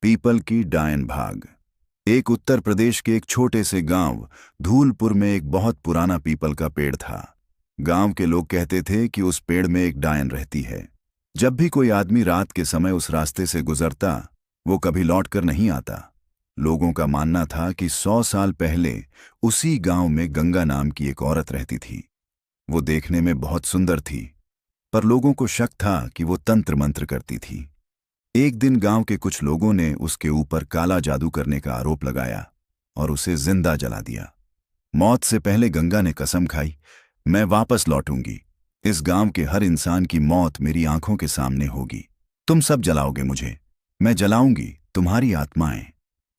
People की डायन भाग। एक उत्तर प्रदेश के एक छोटे से गांव धूलपुर में एक बहुत पुराना पीपल का पेड़ था। गांव के लोग कहते थे कि उस पेड़ में एक डायन रहती है। जब भी कोई आदमी रात के समय उस रास्ते से गुजरता, वो कभी लौटकर नहीं आता। लोगों का मानना था कि 100 साल पहले उसी गांव में गंगा नाम की एक औरत रहती थी। वो देखने में बहुत सुंदर थी, पर लोगों को शक था कि वो तंत्र मंत्र करती थी। एक दिन गांव के कुछ लोगों ने उसके ऊपर काला जादू करने का आरोप लगाया और उसे जिंदा जला दिया। मौत से पहले गंगा ने कसम खाई, मैं वापस लौटूंगी। इस गांव के हर इंसान की मौत मेरी आंखों के सामने होगी। तुम सब जलाओगे मुझे, मैं जलाऊंगी तुम्हारी आत्माएं।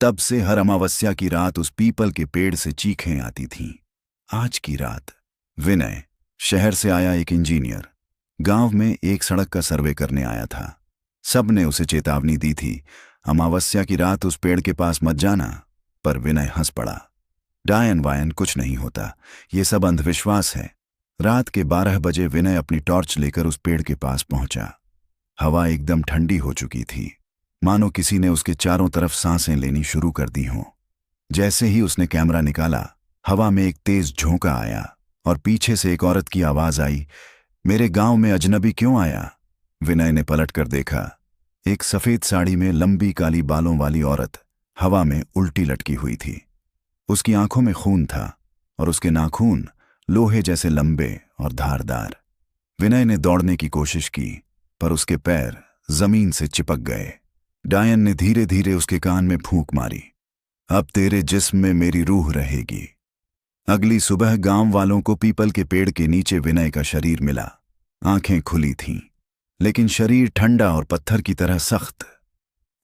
तब से हर अमावस्या की रात उस पीपल के पेड़ से चीखें आती थीं। आज की रात विनय, शहर से आया एक इंजीनियर, गांव में एक सड़क का सर्वे करने आया था। सबने उसे चेतावनी दी थी, अमावस्या की रात उस पेड़ के पास मत जाना। पर विनय हंस पड़ा, डायन वायन कुछ नहीं होता, ये सब अंधविश्वास है। रात के 12 बजे विनय अपनी टॉर्च लेकर उस पेड़ के पास पहुंचा। हवा एकदम ठंडी हो चुकी थी, मानो किसी ने उसके चारों तरफ सांसें लेनी शुरू कर दी हों। जैसे ही उसने कैमरा निकाला, हवा में एक तेज झोंका आया और पीछे से एक औरत की आवाज आई, मेरे गांव में अजनबी क्यों आया? विनय ने पलट कर देखा। एक सफेद साड़ी में लंबी काली बालों वाली औरत हवा में उल्टी लटकी हुई थी। उसकी आंखों में खून था और उसके नाखून लोहे जैसे लंबे और धारदार। विनय ने दौड़ने की कोशिश की, पर उसके पैर जमीन से चिपक गए। डायन ने धीरे धीरे उसके कान में फूंक मारी, अब तेरे जिस्म में मेरी रूह रहेगी। अगली सुबह गांव वालों को पीपल के पेड़ के नीचे विनय का शरीर मिला। आंखें खुली थीं, लेकिन शरीर ठंडा और पत्थर की तरह सख्त।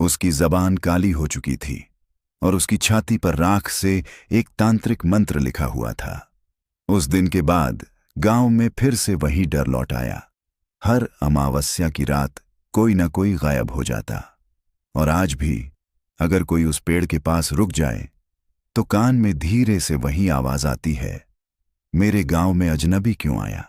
उसकी जबान काली हो चुकी थी और उसकी छाती पर राख से एक तांत्रिक मंत्र लिखा हुआ था। उस दिन के बाद गांव में फिर से वही डर लौट आया। हर अमावस्या की रात कोई न कोई गायब हो जाता, और आज भी अगर कोई उस पेड़ के पास रुक जाए तो कान में धीरे से वही आवाज आती है, मेरे गांव में अजनबी क्यों आया?